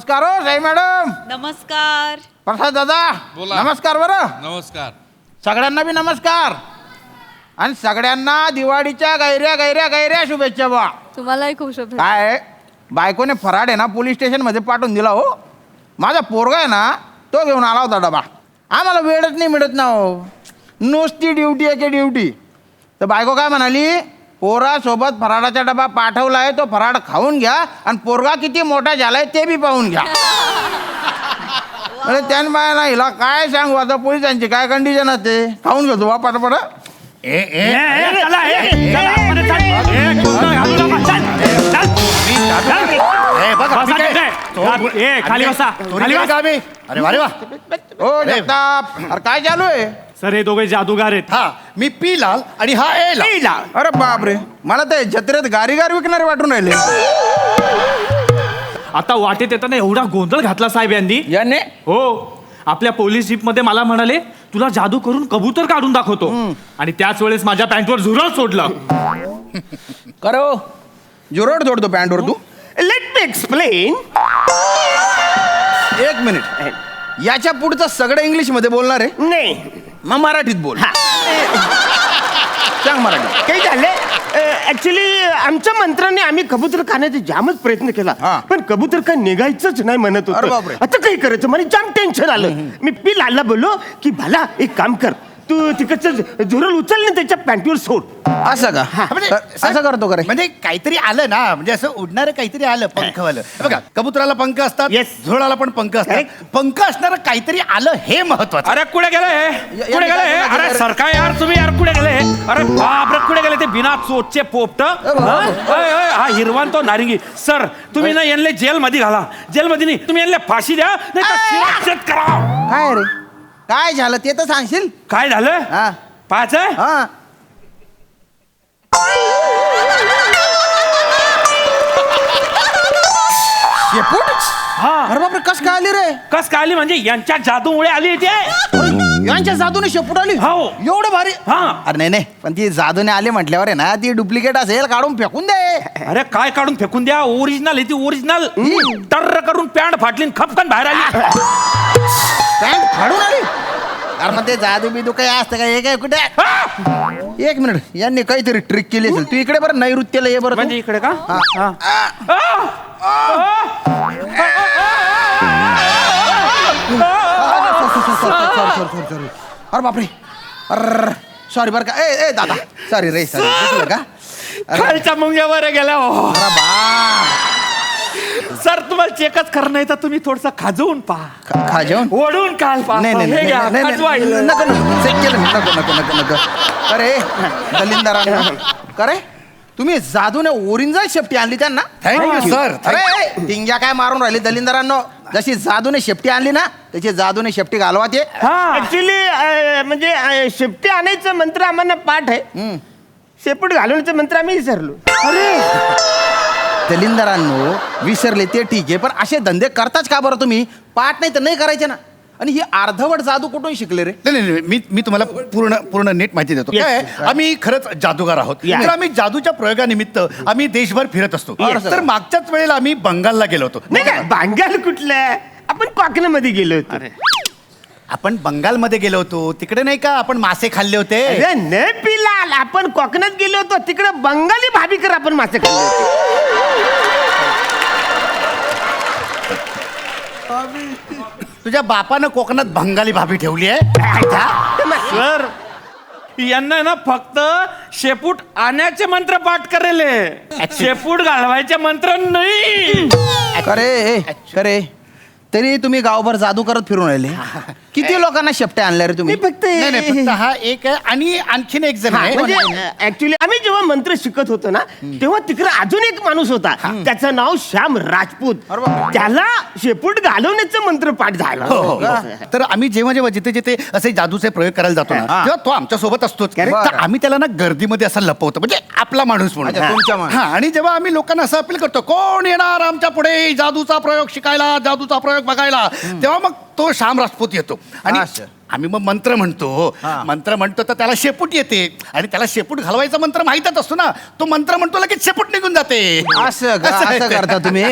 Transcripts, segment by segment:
नमस्कार हो साई मॅडम. नमस्कार. प्रसाद दादा बोला. नमस्कार. बरं नमस्कार. सगळ्यांना बी नमस्कार आणि सगळ्यांना दिवाळीच्या गैऱ्या गैऱ्या गैऱ्या शुभेच्छा बा. तुम्हालाही खूप शुभेच्छा. काय बायकोने फराड आहे ना पोलीस स्टेशनमध्ये पाठवून दिला हो. माझा पोरगा आहे ना तो घेऊन आला होता डबा. आम्हाला वेळच नाही मिळत ना हो. नुसती ड्युटी आहे की ड्युटी. तर बायको काय म्हणाली, पोरासोबत फराडाचा डबा पाठवला आहे तो फराड खाऊन घ्या आणि पोरगा किती मोठा झालाय ते बी पाहून घ्या. अरे त्यान बाय ना हिला काय सांगू आता पोलिसांची काय कंडिशन असते. खाऊन घेतो बा पटापट. खाली बसा. अरे वा रे वा. हो जगताप अरे काय चालू आहे. सर हे दोघे जादूगार आहेत. हा मी पी लाल आणि हा ए लाल. अरे बापरे मला ते जत्रेत गारीगार विकणारे वाटून राहिले. आता वाटेत येताना एवढा गोंधळ घातला साहेब यांनी. याने हो आपल्या पोलीस जीप मध्ये मला म्हणाले तुला जादू करून कबूतर काढून दाखवतो आणि त्याच वेळेस माझ्या पॅन्टवर झुरळ सोडलं. करो जुरोड जोडतो पॅन्टवर तू. Let me explain. एक मिनिट याच्या पुढचं सगळं इंग्लिश मध्ये बोलणार आहे. नाही मग मराठीत बोल. सांग मराठी. काही झाले ऍक्च्युली आमच्या मंत्र्यांनी आम्ही कबूतर खाण्याचा जामच प्रयत्न केला हा. पण कबूतर काय निघायचंच नाही म्हणत अरे होतं. बापरे. आता काही करायचं मला जाम टेन्शन आलं. मी पी लालला बोललो की भला एक काम कर तू तिकडचं झुरळ उचल ना त्याच्या पॅन्टीवर सोड. असं का म्हणजे असं करतो करे. म्हणजे काहीतरी आलं ना म्हणजे असं उडणारं काहीतरी आलं पंखवालं. बघा कबुतराला पंख असतात. Yes. झुरळाला पण पंख असतात. पंख असणारं काहीतरी आलं हे महत्वाचं. अरे कुठे गेले कुठे गेले. अरे सरकार यार तुम्ही यार कुठे गेले. अरे बापरे कुठे गेले ते बिना चोचचे पोपट. हा हिरवान तो नारिंगी. सर तुम्ही ना यांना जेल मध्ये घाला. जेल मध्ये नाही तुम्ही यांना फाशी द्या नाही तर शिरच्छेद करा. काय रे काय झालं ते तर सांगशील. काय झालं हा पाच आहे. हा शेपूट. हा अरे बापरे कस काय आली रे. कस काय आली म्हणजे यांच्या जादूमुळे आली ते. यांच्या जादूने शेपूट आली. हो. एवढं भारी. हा अरे नाही नाही पण ती जादूने आली म्हटल्यावर आहे ना ती डुप्लिकेट असेल काढून फेकून दे. अरे काय काढून फेकून द्या. ओरिजिनल आहे ती ओरिजिनल. टर्र करून पॅन्ट फाटली आणि खपकन बाहेर आली. पॅन्ट फाडून आली. अरे मग ते जादू बिदू काय असतं का हे काय कुठे. एक मिनिट यांनी काहीतरी ट्रिक केली असेल. तू इकडे बरं नैऋत्यला ये बरं तू. म्हणजे इकडे का. अरे बापरे. अरे सॉरी बरं का. ए दादा सॉरी रे सॉरी का. खालच्या मुंग्यावर गेल्या हो. अरे बा सर तुम्हाला चेकच करणं नाही तर तुम्ही थोडस खाजवून पहा. खा जेवण. ओढून काल पहा. नाही नाही हे घ्या, नाही खाजवायला. नको नको चेक केलं नको नको नको नको. अरे दलिंदरांना करे तुम्ही जादूने ओरिजिनल शेपटी आणली त्यांना. Thank you sir. अरे टिंग्या काय मारून राहिली दलिंदरांनो. जशी जादूने शेपटी आणली ना त्याची जादूने शेपटी घालवा ते. ऍक्च्युली म्हणजे शेपटी आणायचं मंत्र आम्हाला पाठ आहे. शेपूट घालवण्याचं मंत्र आम्ही विसरलो. दलिंदरांनो विसरले ते ठीक आहे पण असे धंदे करताच का बरं तुम्ही. पाठ नाही तर नाही करायचे ना. आणि ही अर्धवट जादू कुठून शिकले रे. नाही नाही मी तुम्हाला पूर्ण नीट माहिती देतो. Yes. काय आम्ही खरंच जादूगार आहोत. Yeah. तर आम्ही जादूच्या प्रयोगानिमित्त आम्ही देशभर फिरत असतो. Yes. तर मागच्याच वेळेला आम्ही बंगालला गेलो होतो. नाही काय बांगाल कुठलं आपण कोकणामध्ये गेलो होतो. आपण बंगालमध्ये गेलो होतो तिकडे नाही का आपण मासे खाल्ले होते. अरे न पिलाल आपण कोकणात गेलो होतो तिकडे बंगाली भाभीकर आपण मासे खाल्ले होते. तुझ्या बापानं कोकणात बंगाली भाभी ठेवली आहे. सर यांना ना फक्त शेपूट आणायचे मंत्र पाठ करेले. शेपूट घालवायचे मंत्र नाही. करे तरी तुम्ही गावभर जादू करत फिरून राहिले. किती लोकांना शेपट्या आणल्या रे तुम्ही. फक्त नाही फक्त हा एक आहे आणि आणखीन एक जण आहे. म्हणजे ऍक्च्युली आम्ही जेव्हा मंत्र शिकत होतो ना तेव्हा तिकडे अजून एक माणूस होता त्याचं नाव श्याम राजपूत. अरे बापरे. त्याला शेपूट घालवण्याचं मंत्र पाठ झाला. हो. तर आम्ही जेव्हा जिथे जिथे असे जादूचे प्रयोग करायला जातो ना तेव्हा तो आमच्या सोबत असतोच. तर बरं. आम्ही त्याला ना गर्दीमध्ये असं लपवतो म्हणजे आपला माणूस म्हणून. अच्छा, तुमच्या माणूस. हा आणि जेव्हा आम्ही लोकांना असं अपील करतो कोण येणार आमच्या पुढे जादूचा प्रयोग शिकायला जादूचा प्रयोग बघायला तेव्हा मग तो श्याम राजपूत येतो आणि अच्छा. आम्ही मग मंत्र म्हणतो. मंत्र म्हणतो तर त्याला शेपूट येते आणि त्याला शेपूट घालवायचा मंत्र माहीतच असतो ना. तो मंत्र म्हणतो लगेच शेपूट निघून जाते. असं का असं करता तुम्ही.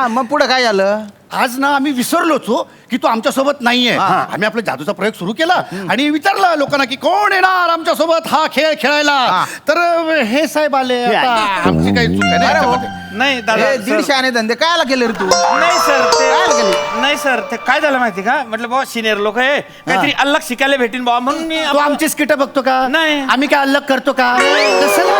मग पुढे काय झालं. आज ना आम्ही विसरलोच हो की तू आमच्या सोबत नाहीये. आम्ही आपला जादूचा प्रयोग सुरू केला आणि विचारलं लोकांना की कोण येणार आमच्या सोबत हा खेळ खेळायला. तर हे साहेब आले. आता आमची काही चूक आहे ना अरे हो. याच्यामध्ये. नाही दादा हे सर. 150 आणे धंदे कायला केले रे तू? नाही सर काय ते केलं? नाही सर ते काय झालं माहिती का म्हटलं बाबा सिनियर लोक आहे काहीतरी अलग शिकायला भेटीन बाबा म्हणून मी तू आमची स्किट बघतो का? नाही. आम्ही काय अलग करतो का? कसं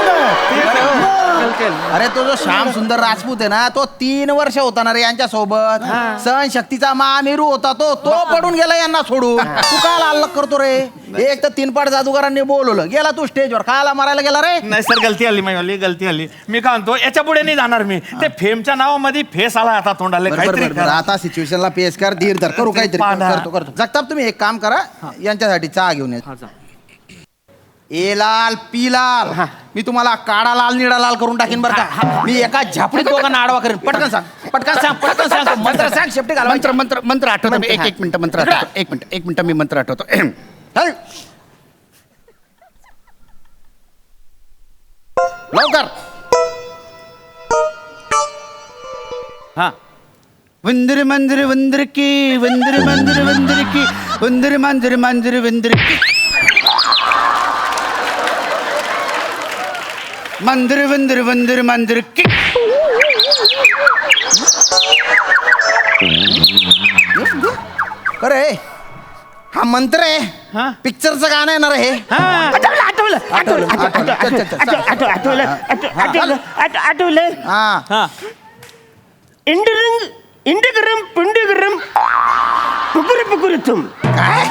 अरे तो जो श्याम सुंदर राजपूत आहे ना तो 3 वर्ष होता ना रे यांच्या सोबत. सहन शक्तीचा महामेरू होता तो पडून गेला यांना सोडून. तू काय अलग करतो रे? एक तर 3 पाट जादूगारांनी बोलवलं गेला तू स्टेजवर कायला मारायला गेला रे? नाही सर गलती आली माझी गलती आली. मी काय म्हणतो याच्या पुढे नाही जाणार मी. ते फेमच्या नावामध्ये फेस आला आता तोंडाला काहीतरी करा. आता सिच्युएशनला पेस कर धीर धर करू काहीतरी पाहा. करतो. जगताप तुम्ही एक काम करा यांच्यासाठी चहा घेऊन ये. ए लाल पी लाल मी तुम्हाला काळा लाल निळा लाल करून टाकीन बरं का. मी एका झापडीत दोघांना आडवा करेन. पटकन सांग मंत्र सांग शेपटी घाल. मंत्र मंत्र मंत्र आठवतो मी. एक मिनिट मंत्र आठवतो. एक मिनिट मी मंत्र आठवतो. लवकर. हा वंदर मंदिर वंदर की वंदर मंदिर वंदर की वंदर मंदिर मंदिर वंदर की मंदिर वंदर वंदर मंदिर की. अरे हा मंत्र आहे हा? पिक्चरचं गाणं आहे ना रे हे. आठवलं हा इंडगरम पुंडगरम पुकुर पुकुर तुम काय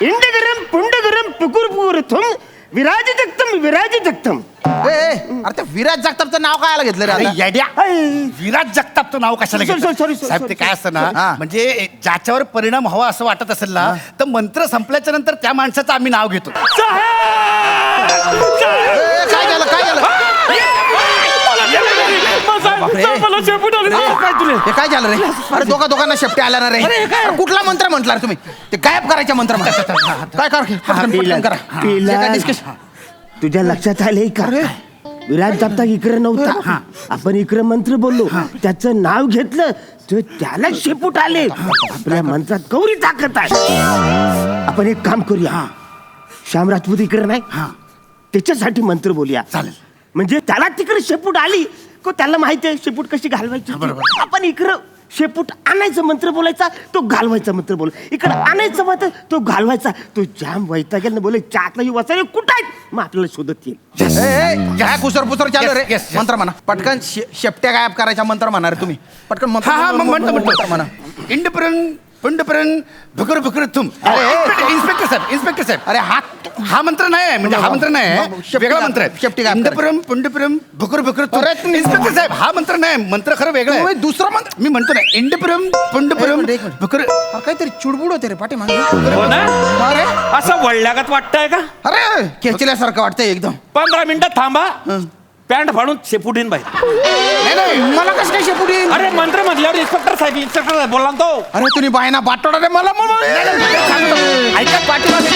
इंडगरम पुंडगरम पुकुर पुकुर तुम विराज जगतम. अरे ते विराज जगतापचं नाव काय घेतलं रे अरे आता? येड्या. विराज जगतापचं नाव कशाला Sorry, घेतलं? sorry, साहेब ते काय असतं हा. ना म्हणजे ज्याच्यावर परिणाम हवा असं वाटत असेल ना तर मंत्र संपल्याच्या नंतर त्या माणसाचं आम्ही नाव घेतो. काय झालं बापरे. हे काय झालं रे? अरे दोघांना शेपटी आल्या ना रे? अरे कुठला मंत्र म्हटला रे तुम्ही? ते गायब करायचा मंत्र म्हटलं. काय पटकन करा. पिला. जे काय discuss- तुझ्या लक्षात आले का विराज जापता इकडे नव्हता. आपण इकडे मंत्र बोललो त्याचं नाव घेतलं तर त्याला शेपूट आले. आपल्या मंत्रात गौरी ताकद आहे. आपण एक काम करूया श्याम राजपूत इकडे नाही त्याच्यासाठी मंत्र बोलूया. चालेल. म्हणजे त्याला तिकडे शेपूट आली को त्याला माहिती आहे शेपूट कशी घालवायची. आपण इकडं शेपूट आणायचं मंत्र बोलायचा तो घालवायचा मंत्र बोल. इकडे आणायचं मंत्र तो घालवायचा. तो जाम वैतागेल बोले चाकला ही वसारे कुठं आहेत मग आपल्याला शोधत येईल. काय कुसर पुसर चालू रे? Yes, yes. मंत्र म्हणा पटकन. शेपट्या गायब करायचा मंत्र म्हणा रे तुम्ही पटकन. मंत्र म्हणा. इंडपुरन पुंडपुरन भुकर भुकर तुम. इन्स्पेक्टर साहेब अरे हा मंत्र नाही म्हणजे हा मंत्र नाही शेपटी वेगळा गायब- मंत्र आहे. शेपटी गायब इंडपुरम पुंडपुरम भुकर भुकर तुम. अरे तुम्ही- इन्स्पेक्टर साहेब हा मंत्र नाही मंत्र खरं वेगळं आहे. दुसरा मंत्र मी म्हणतो ना इंडपुरम पुंडपुरम एक मिनिट. भुकर. अरे काहीतरी चुडबुड होते रे पाठी मागे. हो ना अरे असं वळल्यागत वाटतंय का? अरे खेचल्यासारखं वाटतंय एकदम. 15 मिनिटं थांबा पॅन्ट फाडून शेपूटीन बाई. नाही नाही मला कसं काय शेपुटी? अरे मंत्र म्हटल्यावर इन्स्पेक्टर साहेब बोलला ना तो. अरे तुम्ही बायना बाटोडा रे मला ऐका पाठीमागे